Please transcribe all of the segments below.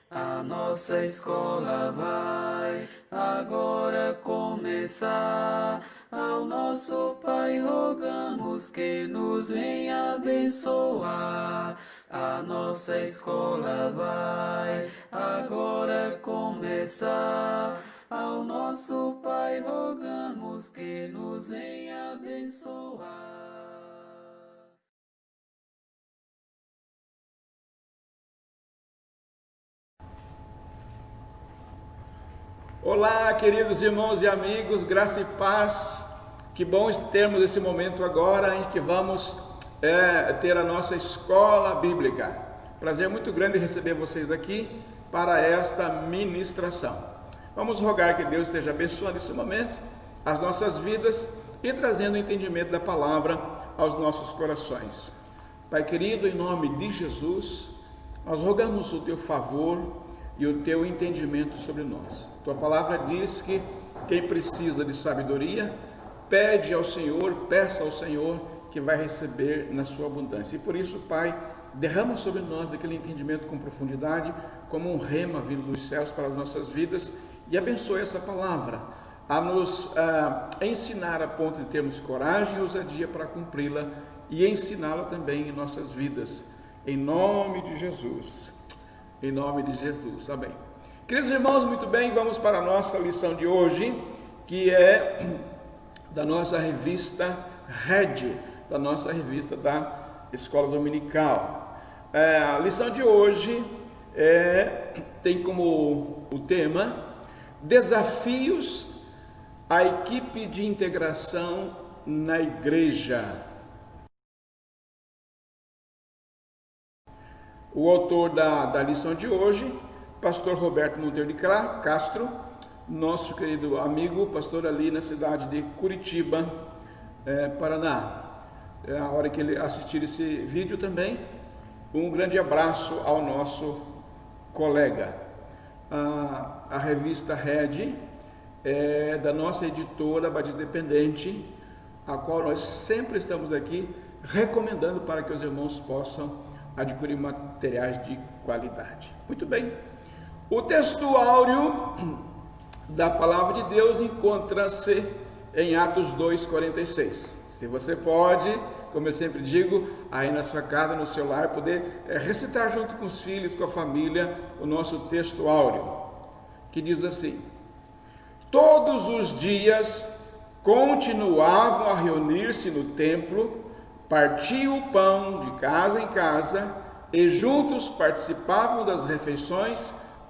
A nossa escola vai agora começar. Ao nosso Pai rogamos que nos venha abençoar. A nossa escola vai agora começar. Ao nosso Pai rogamos que nos venha abençoar. Olá, queridos irmãos e amigos, graça e paz. Que bom termos esse momento agora em que vamos ter a nossa escola bíblica. Prazer muito grande receber vocês aqui para esta ministração. Vamos rogar que Deus esteja abençoando esse momento, as nossas vidas e trazendo o entendimento da palavra aos nossos corações. Pai querido, em nome de Jesus, nós rogamos o teu favor e o teu entendimento sobre nós. Tua palavra diz que quem precisa de sabedoria, pede ao Senhor, peça ao Senhor, que vai receber na sua abundância. E por isso, Pai, derrama sobre nós aquele entendimento com profundidade, como um rema vindo dos céus para as nossas vidas, e abençoe essa palavra, a nos ensinar a ponto de termos coragem e ousadia para cumpri-la, e ensiná-la também em nossas vidas. Em nome de Jesus. Em nome de Jesus, amém. Queridos irmãos, muito bem, vamos para a nossa lição de hoje, que é da nossa revista Red, da nossa revista da Escola Dominical. A lição de hoje tem como o tema Desafios à equipe de integração na igreja. O autor da lição de hoje, pastor Roberto Monteiro de Castro, nosso querido amigo, pastor ali na cidade de Curitiba, Paraná. A hora que ele assistir esse vídeo também, um grande abraço ao nosso colega. A revista Red é da nossa editora Batista Independente, a qual nós sempre estamos aqui recomendando para que os irmãos possam adquirir materiais de qualidade. Muito bem. O texto áureo da palavra de Deus encontra-se em Atos 2:46. Se você pode, como eu sempre digo, aí na sua casa, no seu lar, poder recitar junto com os filhos, com a família, o nosso texto áureo, que diz assim: todos os dias continuavam a reunir-se no templo, partiam o pão de casa em casa e juntos participavam das refeições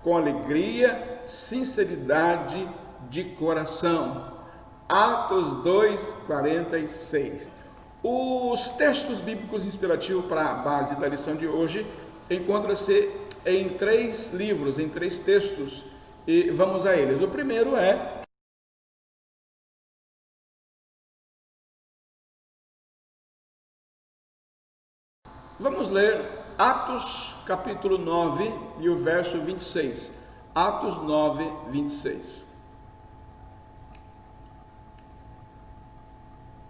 com alegria, sinceridade de coração. Atos 2:46. Os textos bíblicos inspirativos para a base da lição de hoje encontram-se em 3 livros, em 3 textos, e vamos a eles. O primeiro é Vamos ler Atos capítulo 9 e o verso 26. Atos 9, 26.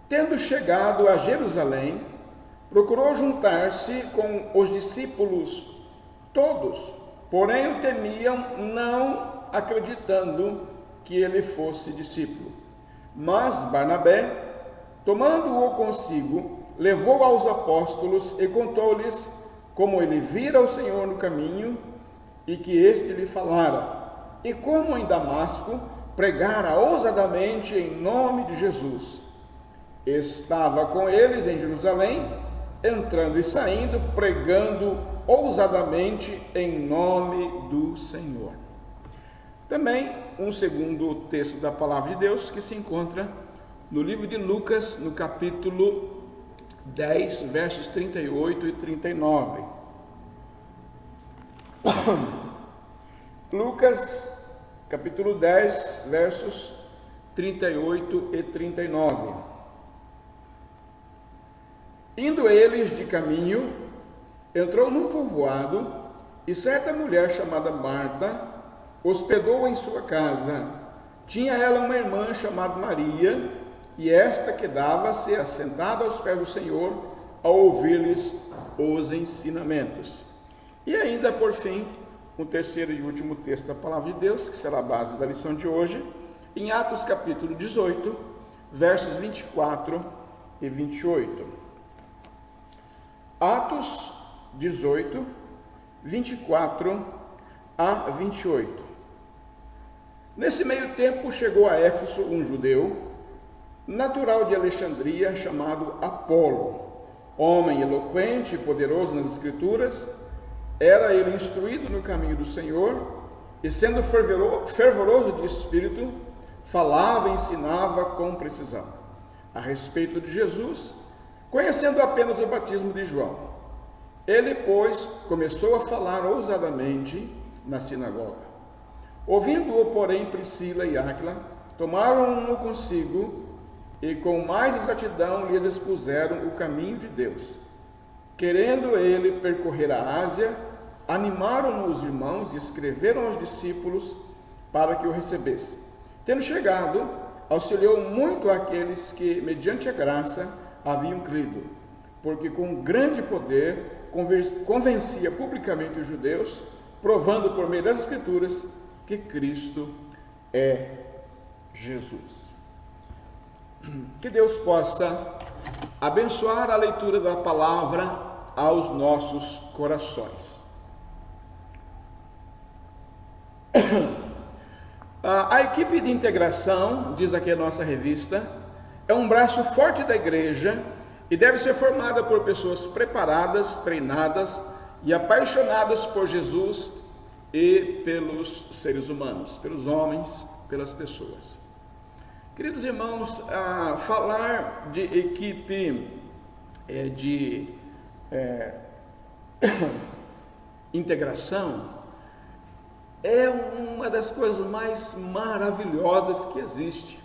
Tendo chegado a Jerusalém, procurou juntar-se com os discípulos todos, porém o temiam, não acreditando que ele fosse discípulo. Mas Barnabé, tomando-o consigo, levou aos apóstolos e contou-lhes como ele vira o Senhor no caminho e que este lhe falara, e como em Damasco pregara ousadamente em nome de Jesus. Estava com eles em Jerusalém, entrando e saindo, pregando ousadamente em nome do Senhor. Também um segundo texto da palavra de Deus que se encontra no livro de Lucas, no capítulo 10, versos 38 e 39. Lucas, capítulo 10, versos 38 e 39. Indo eles de caminho, entrou num povoado, e certa mulher chamada Marta hospedou em sua casa. Tinha ela uma irmã chamada Maria, e esta quedava-se assentada aos pés do Senhor, a ouvir-lhes os ensinamentos. E ainda por fim, um terceiro e último texto da Palavra de Deus, que será a base da lição de hoje, em Atos capítulo 18, versos 24 e 28. Atos 18, 24 a 28. Nesse meio tempo chegou a Éfeso um judeu, natural de Alexandria, chamado Apolo, homem eloquente e poderoso nas Escrituras. Era ele instruído no caminho do Senhor, e sendo fervoroso de espírito, falava e ensinava com precisão a respeito de Jesus, conhecendo apenas o batismo de João. Ele, pois, começou a falar ousadamente na sinagoga. Ouvindo-o, porém, Priscila e Áquila, tomaram-no consigo e com mais exatidão lhes expuseram o caminho de Deus. Querendo ele percorrer a Ásia, animaram-no os irmãos e escreveram aos discípulos para que o recebessem. Tendo chegado, auxiliou muito aqueles que, mediante a graça, haviam crido, porque com grande poder convencia publicamente os judeus, provando por meio das Escrituras que Cristo é Jesus. Que Deus possa abençoar a leitura da palavra aos nossos corações. A equipe de integração, diz aqui a nossa revista, é um braço forte da igreja e deve ser formada por pessoas preparadas, treinadas e apaixonadas por Jesus e pelos seres humanos, pelos homens, pelas pessoas. Queridos irmãos, falar de equipe de integração é uma das coisas mais maravilhosas que existe.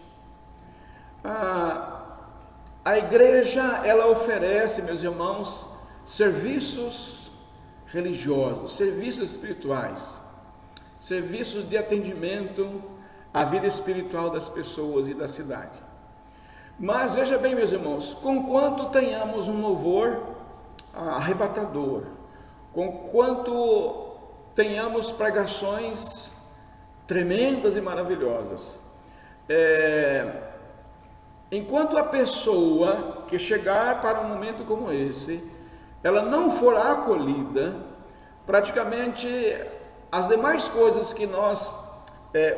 A igreja, ela oferece, meus irmãos, serviços religiosos, serviços espirituais, serviços de atendimento à vida espiritual das pessoas e da cidade. Mas veja bem, meus irmãos, conquanto tenhamos um louvor arrebatador, conquanto tenhamos pregações tremendas e maravilhosas, enquanto a pessoa que chegar para um momento como esse, ela não for acolhida, praticamente as demais coisas que nós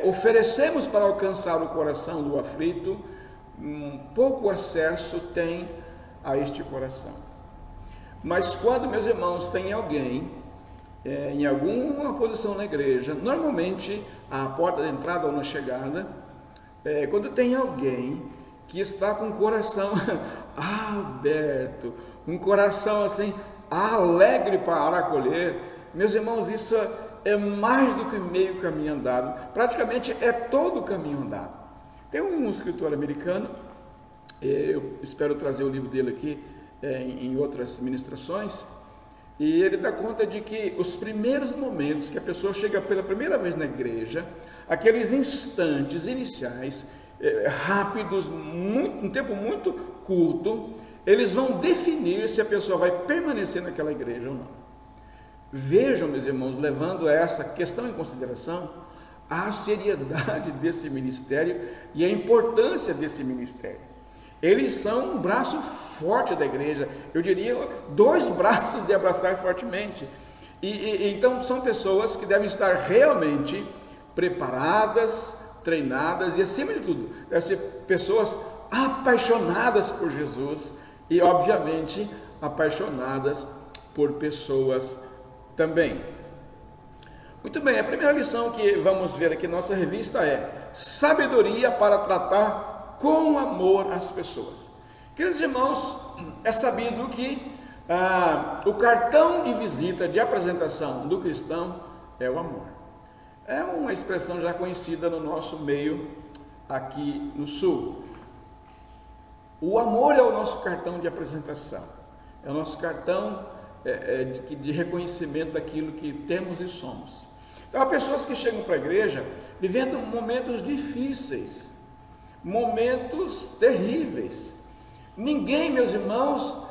oferecemos para alcançar o coração do aflito, pouco acesso tem a este coração. Mas quando, meus irmãos, tem alguém em alguma posição na igreja, normalmente à porta de entrada ou na chegada, quando tem alguém que está com o coração aberto, um coração assim alegre para acolher, meus irmãos, isso é mais do que meio caminho andado, praticamente é todo o caminho andado. Tem um escritor americano, eu espero trazer o livro dele aqui em outras ministrações, e ele dá conta de que os primeiros momentos que a pessoa chega pela primeira vez na igreja, aqueles instantes iniciais, rápidos, um tempo muito curto, eles vão definir se a pessoa vai permanecer naquela igreja ou não. Vejam, meus irmãos, levando essa questão em consideração, a seriedade desse ministério e a importância desse ministério. Eles são um braço forte da igreja, eu diria 2 braços de abraçar fortemente. Então são pessoas que devem estar realmente preparadas, treinadas e, acima de tudo, devem ser pessoas apaixonadas por Jesus e, obviamente, apaixonadas por pessoas também. Muito bem, a primeira lição que vamos ver aqui na nossa revista é sabedoria para tratar com amor as pessoas. Queridos irmãos, é sabido que o cartão de visita, de apresentação do cristão é o amor. É uma expressão já conhecida no nosso meio aqui no Sul. O amor é o nosso cartão de apresentação, é o nosso cartão de reconhecimento daquilo que temos e somos. Então, há pessoas que chegam para a igreja vivendo momentos difíceis, momentos terríveis. Ninguém, meus irmãos,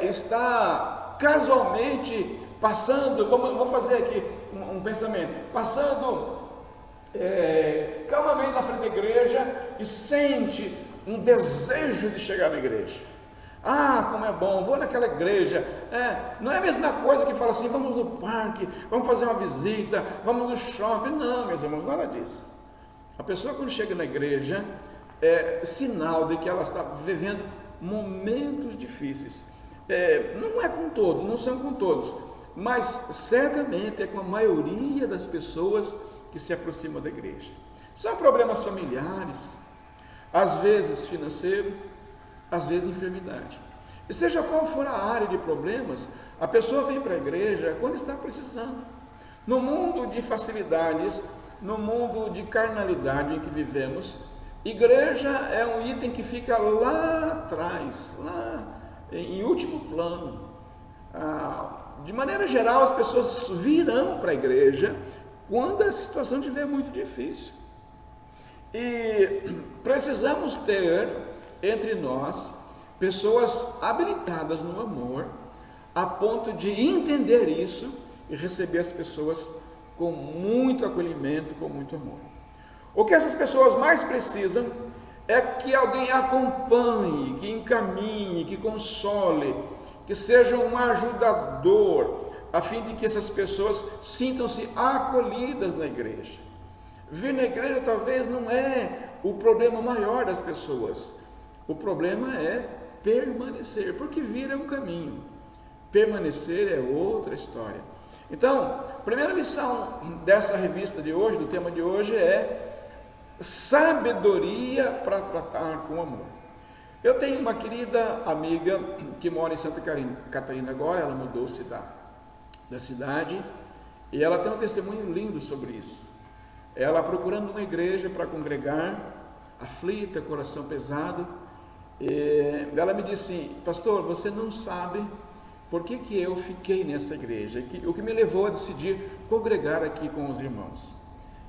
está casualmente passando, vou fazer aqui um pensamento, passando calmamente na frente da igreja e sente um desejo de chegar na igreja. Ah, como é bom, vou naquela igreja. Não é a mesma coisa que fala assim, vamos no parque, vamos fazer uma visita, vamos no shopping. Não, meus irmãos, nada disso. A pessoa quando chega na igreja é sinal de que ela está vivendo momentos difíceis. Não é com todos, não são com todos, mas certamente é com a maioria das pessoas que se aproximam da igreja. São problemas familiares, às vezes financeiro, às vezes enfermidade. E seja qual for a área de problemas, a pessoa vem para a igreja quando está precisando. No mundo de facilidades, no mundo de carnalidade em que vivemos, igreja é um item que fica lá atrás, lá em último plano. De maneira geral, as pessoas virão para a igreja quando a situação estiver muito difícil. E precisamos ter entre nós pessoas habilitadas no amor, a ponto de entender isso e receber as pessoas com muito acolhimento, com muito amor. O que essas pessoas mais precisam é que alguém acompanhe, que encaminhe, que console, que seja um ajudador, a fim de que essas pessoas sintam-se acolhidas na igreja. Vir na igreja talvez não é o problema maior das pessoas. O problema é permanecer, porque vir é um caminho, permanecer é outra história. Então, a primeira lição dessa revista de hoje, do tema de hoje, é sabedoria para tratar com amor. Eu tenho uma querida amiga que mora em Santa Catarina agora, ela mudou-se da cidade, e ela tem um testemunho lindo sobre isso. Ela procurando uma igreja para congregar, aflita, coração pesado, e ela me disse assim, pastor, você não sabe por que eu fiquei nessa igreja, o que me levou a decidir congregar aqui com os irmãos.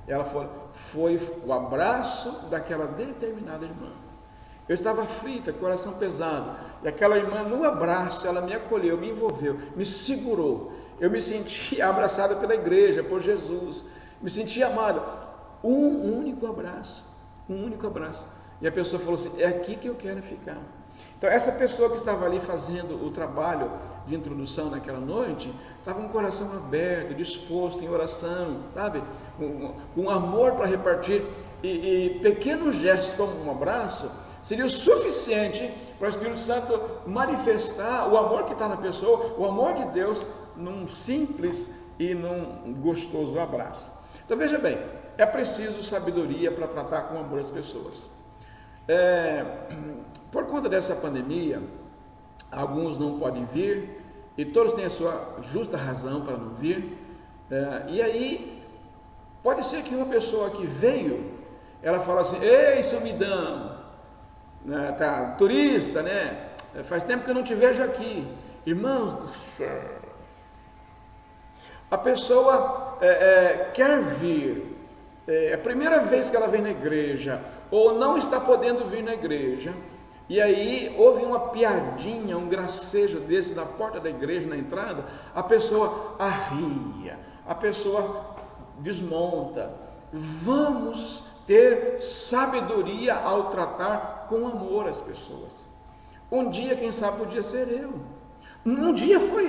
Ela falou, foi o abraço daquela determinada irmã. Eu estava aflita, coração pesado, e aquela irmã no abraço, ela me acolheu, me envolveu, me segurou. Eu me senti abraçada pela igreja, por Jesus, me senti amada. Um único abraço. E a pessoa falou assim, é aqui que eu quero ficar. Então essa pessoa que estava ali fazendo o trabalho de introdução naquela noite, estava com o coração aberto, disposto em oração, sabe? Com amor para repartir, e pequenos gestos como um abraço, seria o suficiente para o Espírito Santo manifestar o amor que está na pessoa, o amor de Deus, num simples e num gostoso abraço. Então veja bem, é preciso sabedoria para tratar com amor as pessoas. Por conta dessa pandemia, alguns não podem vir, e todos têm a sua justa razão para não vir, e aí pode ser que uma pessoa que veio, ela fala assim, ei, sumidão, turista, né? Faz tempo que eu não te vejo aqui. Irmãos do céu, a pessoa quer vir, é a primeira vez que ela vem na igreja, ou não está podendo vir na igreja, e aí houve uma piadinha, um gracejo desse na porta da igreja, na entrada, a pessoa arria, a pessoa desmonta. Vamos ter sabedoria ao tratar com amor as pessoas. Um dia, quem sabe, podia ser eu. Um dia foi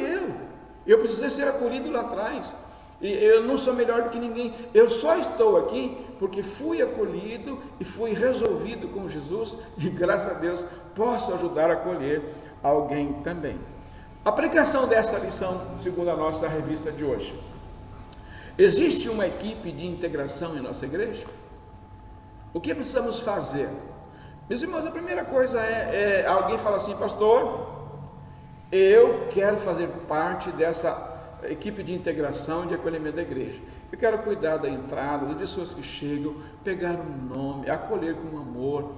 eu precisei ser acolhido lá atrás, e eu não sou melhor do que ninguém, eu só estou aqui porque fui acolhido e fui resolvido com Jesus, e graças a Deus posso ajudar a acolher alguém também. A aplicação dessa lição, segundo a nossa revista de hoje: existe uma equipe de integração em nossa igreja? O que precisamos fazer? Meus irmãos, a primeira coisa alguém fala assim, pastor, eu quero fazer parte dessa equipe de integração e de acolhimento da igreja. Eu quero cuidar da entrada, das pessoas que chegam, pegar um nome, acolher com amor.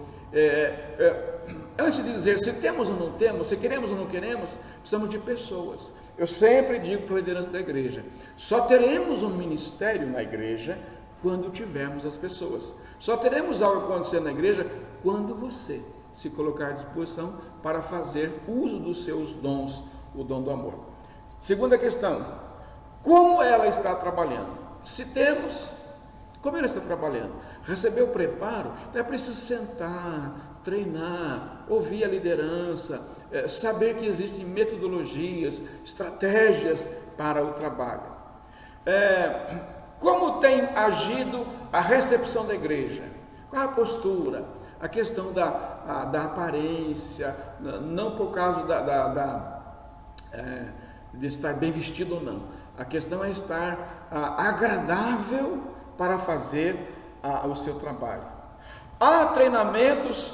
Antes de dizer se temos ou não temos, se queremos ou não queremos, precisamos de pessoas. Eu sempre digo para a liderança da igreja, só teremos um ministério na igreja quando tivermos as pessoas. Só teremos algo acontecer na igreja quando você se colocar à disposição para fazer uso dos seus dons, o dom do amor. Segunda questão, como ela está trabalhando? Se temos, como ele está trabalhando? Recebeu o preparo? Então é preciso sentar, treinar, ouvir a liderança, saber que existem metodologias, estratégias para o trabalho. Como tem agido a recepção da igreja? Qual a postura? A questão da aparência, não por causa de estar bem vestido ou não. A questão é estar agradável para fazer o seu trabalho. Há treinamentos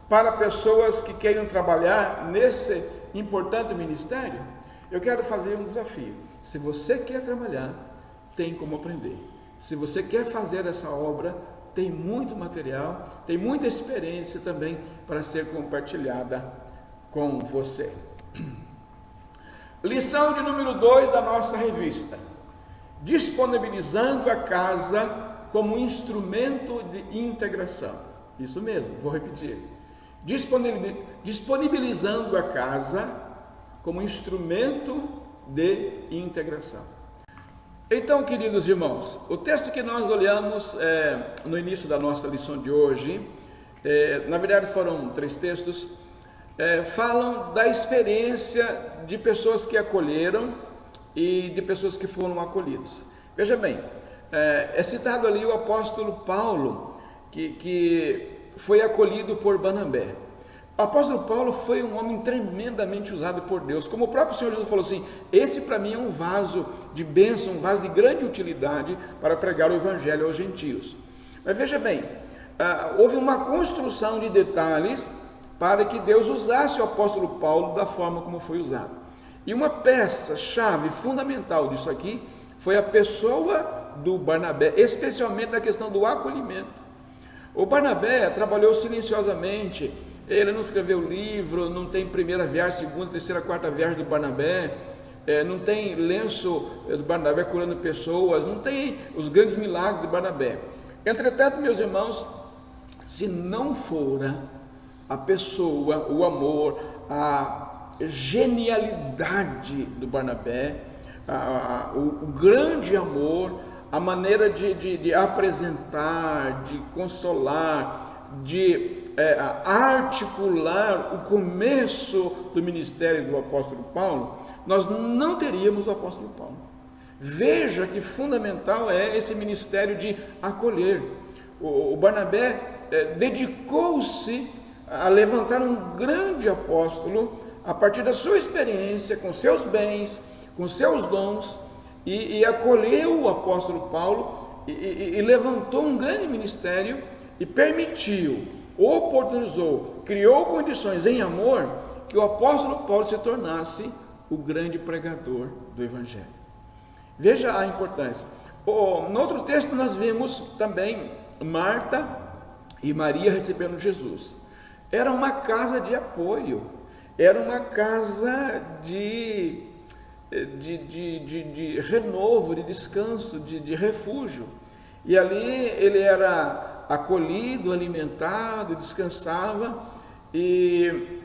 para pessoas que queiram trabalhar nesse importante ministério? Eu quero fazer um desafio. Se você quer trabalhar, tem como aprender. Se você quer fazer essa obra, tem muito material, tem muita experiência também para ser compartilhada com você. Lição de número 2 da nossa revista: disponibilizando a casa como instrumento de integração. Isso mesmo, vou repetir. Disponibilizando a casa como instrumento de integração. Então, queridos irmãos, o texto que nós olhamos no início da nossa lição de hoje, na verdade foram 3 textos, falam da experiência de pessoas que acolheram e de pessoas que foram acolhidas. Veja bem, é citado ali o apóstolo Paulo, que foi acolhido por Barnabé. O apóstolo Paulo foi um homem tremendamente usado por Deus. Como o próprio Senhor Jesus falou assim, esse para mim é um vaso de bênção, um vaso de grande utilidade para pregar o evangelho aos gentios. Mas veja bem, houve uma construção de detalhes para que Deus usasse o apóstolo Paulo da forma como foi usado. E uma peça-chave fundamental disso aqui foi a pessoa do Barnabé, especialmente na questão do acolhimento. O Barnabé trabalhou silenciosamente, ele não escreveu livro, não tem primeira viagem, segunda, terceira, quarta viagem do Barnabé, não tem lenço do Barnabé curando pessoas, não tem os grandes milagres do Barnabé. Entretanto, meus irmãos, se não fora a pessoa, o amor, a genialidade do Barnabé, o grande amor, a maneira de apresentar, de consolar, de articular o começo do ministério do apóstolo Paulo, nós não teríamos o apóstolo Paulo. Veja que fundamental é esse ministério de acolher. O Barnabé dedicou-se a levantar um grande apóstolo a partir da sua experiência, com seus bens, com seus dons, e acolheu o apóstolo Paulo e levantou um grande ministério e permitiu, oportunizou, criou condições em amor que o apóstolo Paulo se tornasse o grande pregador do evangelho. Veja a importância. No outro texto nós vimos também Marta e Maria recebendo Jesus. Era uma casa de apoio, era uma casa de renovo, de descanso, de refúgio. E ali ele era acolhido, alimentado, descansava, e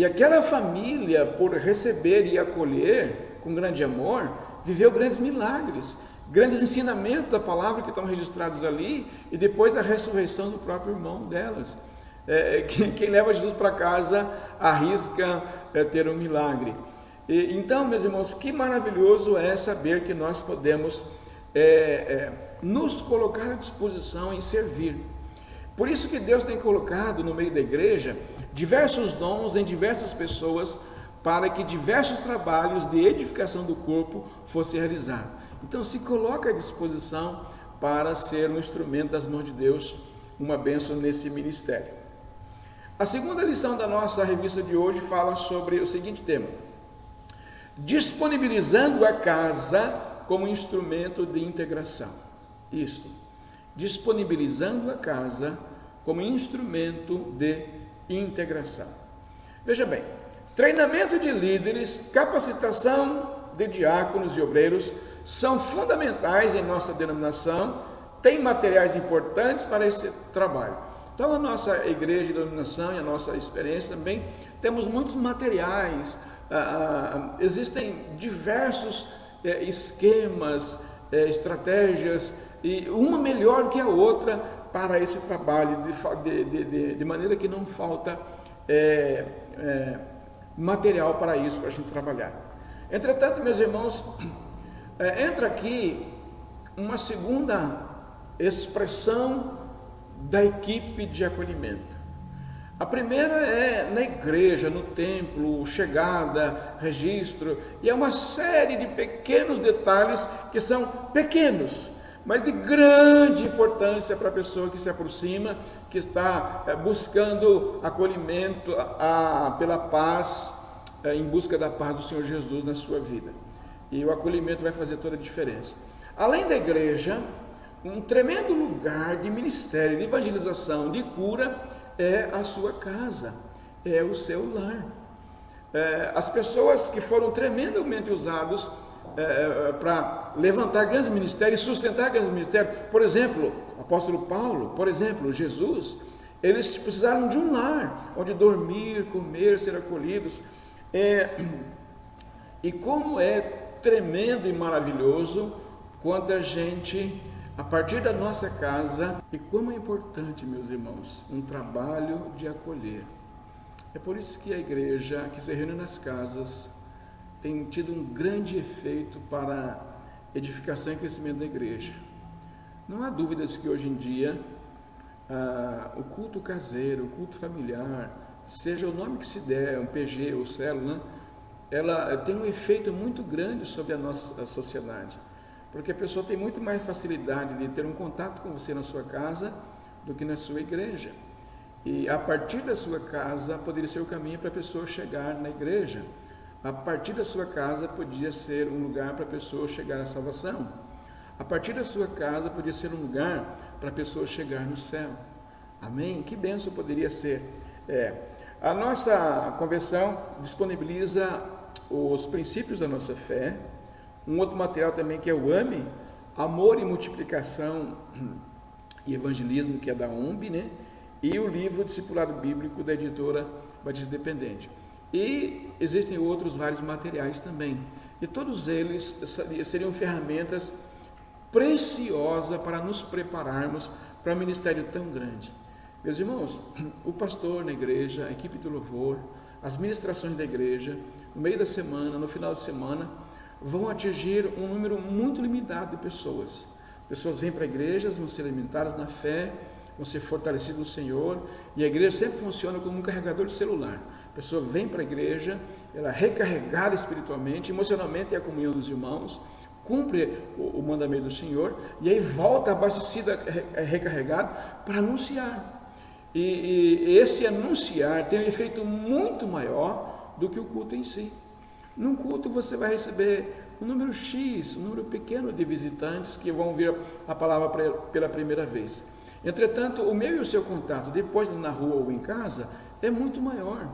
aquela família, por receber e acolher com grande amor, viveu grandes milagres, grandes ensinamentos da palavra que estão registrados ali, e depois a ressurreição do próprio irmão delas. Quem leva Jesus para casa arrisca ter um milagre. Então, meus irmãos, que maravilhoso é saber que nós podemos nos colocar à disposição em servir. Por isso que Deus tem colocado no meio da igreja diversos dons em diversas pessoas, para que diversos trabalhos de edificação do corpo fossem realizados. Então, se coloca à disposição para ser um instrumento das mãos de Deus, uma bênção nesse ministério. A segunda lição da nossa revista de hoje fala sobre o seguinte tema: disponibilizando a casa como instrumento de integração. Isto, disponibilizando a casa como instrumento de integração. Veja bem, treinamento de líderes, capacitação de diáconos e obreiros são fundamentais em nossa denominação, tem materiais importantes para esse trabalho. Então, a nossa igreja de denominação e a nossa experiência também, temos muitos materiais, existem diversos esquemas, estratégias, e uma melhor que a outra para esse trabalho, de maneira que não falta material para isso, para a gente trabalhar. Entretanto, meus irmãos, entra aqui uma segunda expressão da equipe de acolhimento. A primeira é na igreja, no templo, chegada, registro, e é uma série de pequenos detalhes que são pequenos, mas de grande importância para a pessoa que se aproxima, que está buscando acolhimento pela paz, em busca da paz do Senhor Jesus na sua vida. E o acolhimento vai fazer toda a diferença. Além da igreja, um tremendo lugar de ministério, de evangelização, de cura, é a sua casa, é o seu lar. As pessoas que foram tremendamente usados para levantar grandes ministérios, sustentar grandes ministérios, por exemplo, o apóstolo Paulo, por exemplo, Jesus, eles precisaram de um lar, onde dormir, comer, ser acolhidos. E como é tremendo e maravilhoso quando a gente, a partir da nossa casa, e como é importante, meus irmãos, um trabalho de acolher. É por isso que a igreja que se reúne nas casas tem tido um grande efeito para a edificação e crescimento da igreja. Não há dúvidas que hoje em dia o culto caseiro, o culto familiar, seja o nome que se der, um PG ou célula, ela tem um efeito muito grande sobre a nossa sociedade. Porque a pessoa tem muito mais facilidade de ter um contato com você na sua casa do que na sua igreja. E a partir da sua casa poderia ser o caminho para a pessoa chegar na igreja. A partir da sua casa podia ser um lugar para a pessoa chegar à salvação. A partir da sua casa podia ser um lugar para a pessoa chegar no céu. Amém? Que bênção poderia ser. A nossa convenção disponibiliza os princípios da nossa fé. Um outro material também que é o AME, Amor e Multiplicação e Evangelismo, que é da UMB, né? E o livro Discipulado Bíblico da editora Batista Independente. E existem outros vários materiais também. E todos eles seriam ferramentas preciosas para nos prepararmos para um ministério tão grande. Meus irmãos, o pastor na igreja, a equipe do louvor, as ministrações da igreja, no meio da semana, no final de semana, vão atingir um número muito limitado de pessoas. Pessoas vêm para a igreja, vão ser alimentadas na fé, vão ser fortalecidas no Senhor, e a igreja sempre funciona como um carregador de celular. A pessoa vem para a igreja, ela é recarregada espiritualmente, emocionalmente é a comunhão dos irmãos, cumpre o mandamento do Senhor, e aí volta abastecida, recarregada, para anunciar. E esse anunciar tem um efeito muito maior do que o culto em si. Num culto você vai receber um número X, um número pequeno de visitantes que vão ouvir a palavra pela primeira vez. Entretanto, o meu e o seu contato, depois na rua ou em casa, é muito maior.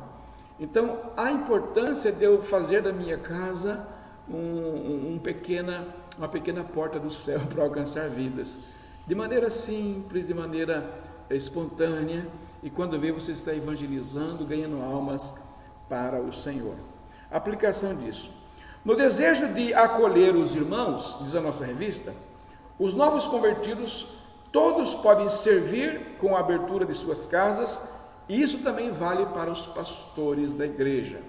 Então, a importância de eu fazer da minha casa uma pequena porta do céu para alcançar vidas. De maneira simples, de maneira espontânea, e quando vê você está evangelizando, ganhando almas para o Senhor. Aplicação disso. No desejo de acolher os irmãos, diz a nossa revista, os novos convertidos todos podem servir com a abertura de suas casas, e isso também vale para os pastores da igreja.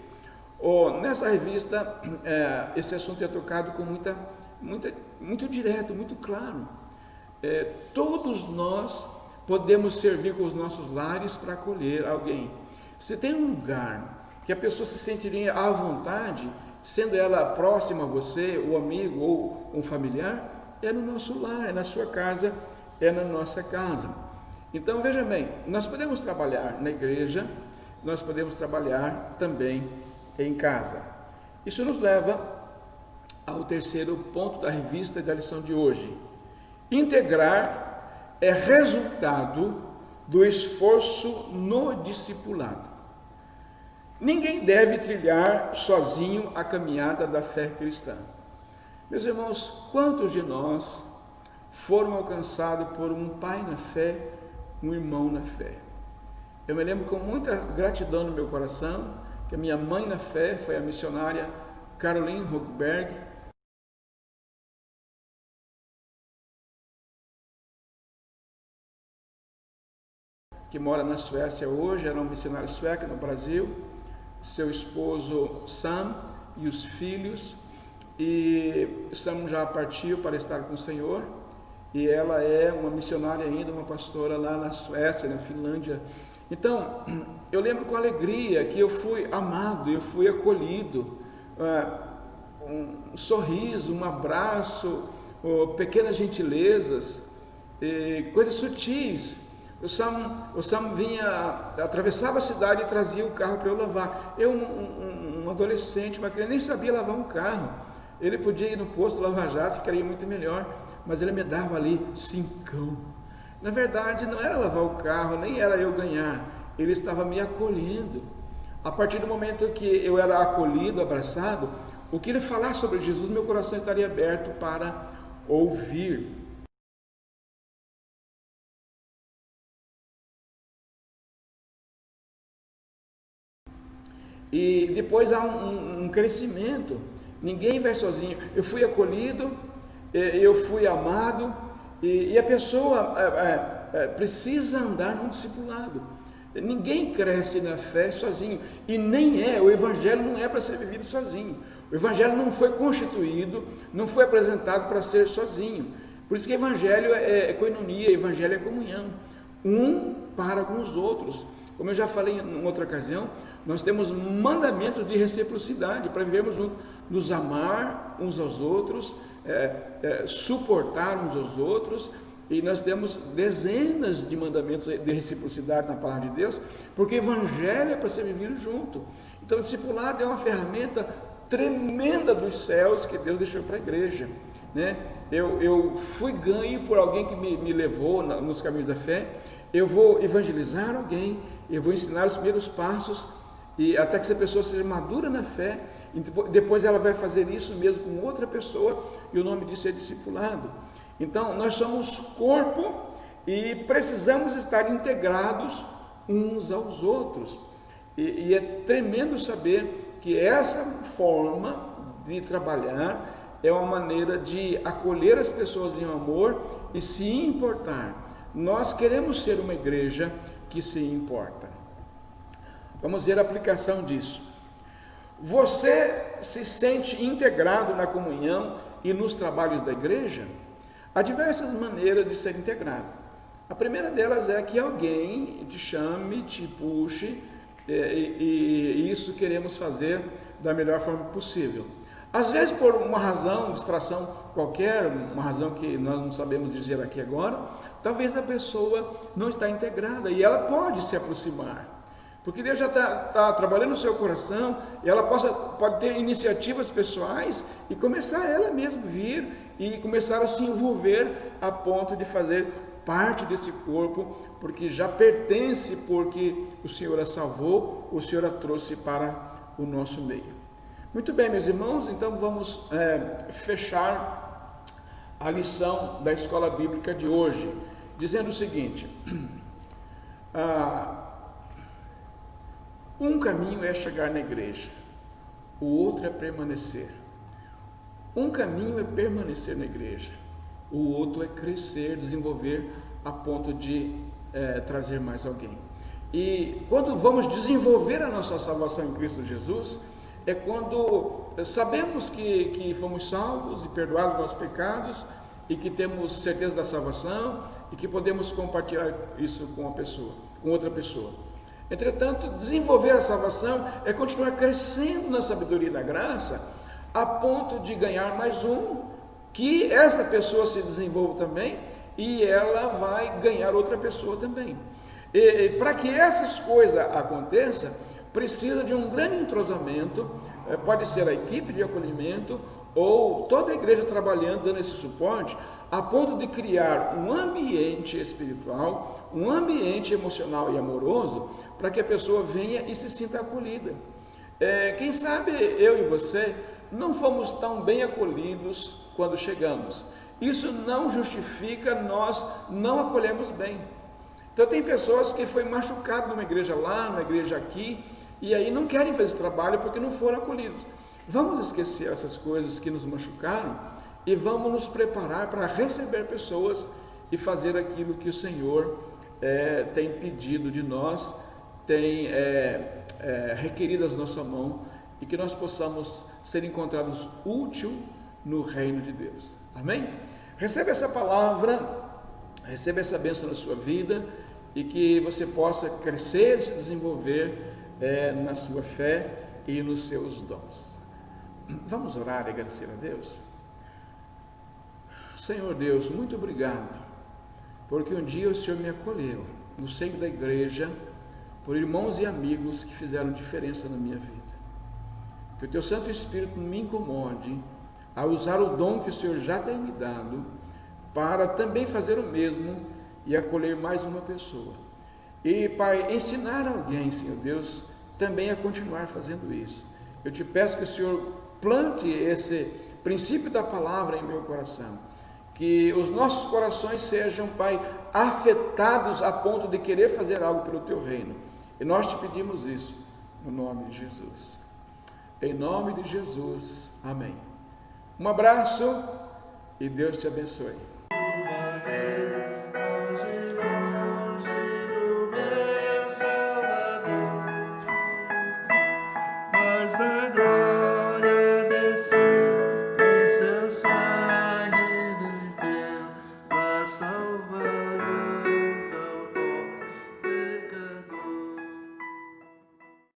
Nessa revista, esse assunto é tocado com muito direto, muito claro. Todos nós podemos servir com os nossos lares para acolher alguém. Se tem um lugar que a pessoa se sentiria à vontade, sendo ela próxima a você, o amigo ou um familiar, é no nosso lar, é na sua casa, é na nossa casa. Então veja bem, nós podemos trabalhar na igreja, nós podemos trabalhar também em casa. Isso nos leva ao terceiro ponto da revista da lição de hoje. Integrar é resultado do esforço no discipulado. Ninguém deve trilhar sozinho a caminhada da fé cristã. Meus irmãos, quantos de nós foram alcançados por um pai na fé, um irmão na fé? Eu me lembro com muita gratidão no meu coração que a minha mãe na fé foi a missionária Caroline Hochberg, que mora na Suécia hoje, era um missionário sueco no Brasil, seu esposo Sam e os filhos, e Sam já partiu para estar com o Senhor, e ela é uma missionária ainda, uma pastora lá na Suécia, na Finlândia. Então, eu lembro com alegria que eu fui amado, eu fui acolhido, um sorriso, um abraço, pequenas gentilezas, coisas sutis. O Sam vinha, atravessava a cidade e trazia o carro para eu lavar. Eu, um adolescente, uma criança, nem sabia lavar um carro. Ele podia ir no posto lavar jato, ficaria muito melhor, mas ele me dava ali 5. Na verdade, não era lavar o carro, nem era eu ganhar, ele estava me acolhendo. A partir do momento que eu era acolhido, abraçado, o que ele falasse sobre Jesus, meu coração estaria aberto para ouvir. E depois há um crescimento, ninguém vai sozinho. Eu fui acolhido, eu fui amado, e a pessoa precisa andar num discipulado. Ninguém cresce na fé sozinho, e nem o Evangelho não é para ser vivido sozinho. O Evangelho não foi constituído, não foi apresentado para ser sozinho. Por isso que Evangelho é koinonia, Evangelho é comunhão, um para com os outros. Como eu já falei em outra ocasião, nós temos mandamentos de reciprocidade para vivermos juntos, nos amar uns aos outros, suportar uns aos outros, e nós temos dezenas de mandamentos de reciprocidade na palavra de Deus, porque o Evangelho é para ser vivido junto. Então o discipulado é uma ferramenta tremenda dos céus que Deus deixou para a igreja, né? Eu fui ganho por alguém que me levou nos caminhos da fé. Eu vou evangelizar alguém, eu vou ensinar os primeiros passos, e até que essa pessoa seja madura na fé, e depois ela vai fazer isso mesmo com outra pessoa, e o nome disso é discipulado. Então nós somos corpo e precisamos estar integrados uns aos outros, e é tremendo saber que essa forma de trabalhar é uma maneira de acolher as pessoas em amor e se importar. Nós queremos ser uma igreja que se importa. Vamos ver a aplicação disso. Você se sente integrado na comunhão e nos trabalhos da igreja? Há diversas maneiras de ser integrado. A primeira delas é que alguém te chame, te puxe, e isso queremos fazer da melhor forma possível. Às vezes por uma razão, distração qualquer, uma razão que nós não sabemos dizer aqui agora, talvez a pessoa não está integrada e ela pode se aproximar, porque Deus já está trabalhando no seu coração, e ela pode ter iniciativas pessoais e começar ela mesma vir e começar a se envolver a ponto de fazer parte desse corpo, porque já pertence, porque o Senhor a salvou, o Senhor a trouxe para o nosso meio. Muito bem, meus irmãos, então vamos fechar a lição da escola bíblica de hoje, dizendo o seguinte: um caminho é chegar na igreja, o outro é permanecer. Um caminho é permanecer na igreja, o outro é crescer, desenvolver a ponto de trazer mais alguém. E quando vamos desenvolver a nossa salvação em Cristo Jesus, é quando sabemos que fomos salvos e perdoados nossos pecados, e que temos certeza da salvação, e que podemos compartilhar isso com outra pessoa. Entretanto, desenvolver a salvação é continuar crescendo na sabedoria da graça, a ponto de ganhar mais um, que esta pessoa se desenvolva também, e ela vai ganhar outra pessoa também. E para que essas coisas aconteçam, precisa de um grande entrosamento, pode ser a equipe de acolhimento, ou toda a igreja trabalhando, dando esse suporte, a ponto de criar um ambiente espiritual, um ambiente emocional e amoroso, para que a pessoa venha e se sinta acolhida. Quem sabe eu e você não fomos tão bem acolhidos quando chegamos. Isso não justifica nós não acolhermos bem. Então tem pessoas que foi machucado numa igreja lá, numa igreja aqui, e aí não querem fazer esse trabalho porque não foram acolhidos. Vamos esquecer essas coisas que nos machucaram e vamos nos preparar para receber pessoas e fazer aquilo que o Senhor tem pedido de nós, tem requerido a nossa mão, e que nós possamos ser encontrados útil no reino de Deus. Amém? Receba essa palavra, receba essa bênção na sua vida, e que você possa crescer e se desenvolver na sua fé e nos seus dons. Vamos orar e agradecer a Deus? Senhor Deus, muito obrigado, porque um dia o Senhor me acolheu no seio da igreja, por irmãos e amigos que fizeram diferença na minha vida. Que o Teu Santo Espírito me incomode a usar o dom que o Senhor já tem me dado, para também fazer o mesmo e acolher mais uma pessoa. E, Pai, ensinar alguém, Senhor Deus, também a continuar fazendo isso. Eu te peço que o Senhor plante esse princípio da palavra em meu coração, que os nossos corações sejam, Pai, afetados a ponto de querer fazer algo pelo Teu reino. E nós te pedimos isso, no nome de Jesus. Em nome de Jesus, amém. Um abraço e Deus te abençoe.